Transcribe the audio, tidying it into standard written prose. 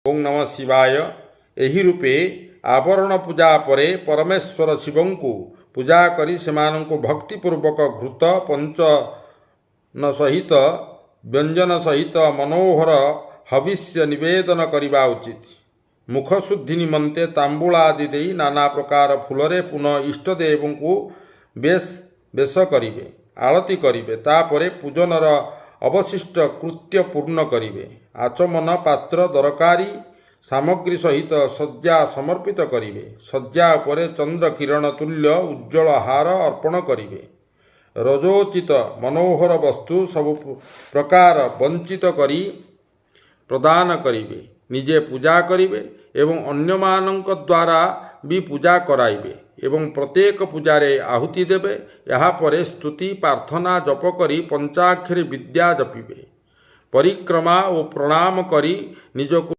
ओं नमः शिवाय। एही रूपे आवरण पूजा परे परमेश्वर शिवं को पूजा करी सेमानंको भक्तिपूर्वक घृत पंचन सहित व्यंजन सहित मनोहर हविष्य निवेदन करने उचित। मुखशुद्धि निमंते तांबूला आदि दे नाना प्रकार फूलरे पुनः इष्टदेव को बेश करिवे, आरती करिवे। तापरे पूजनर अवशिष्ट कृत्य पूर्ण करिवे। आचमन पात्र दरकारी सामग्री सहित सज्जा समर्पित करिवे। सज्जा उपरे चंद्र किरण तुल्य उज्ज्वल हार अर्पण करिवे। रजोचित मनोहर वस्तु सब प्रकार वंचित करी प्रदान करिवे। निजे पूजा करिवे एवं अन्यमानंक द्वारा भी पूजा कराइबे एवं प्रत्येक पूजारे आहुति देवे। यहाँ परे स्तुति प्रार्थना जप करी पंचाक्षरी विद्या जपिबे। परिक्रमा और प्रणाम करी निजको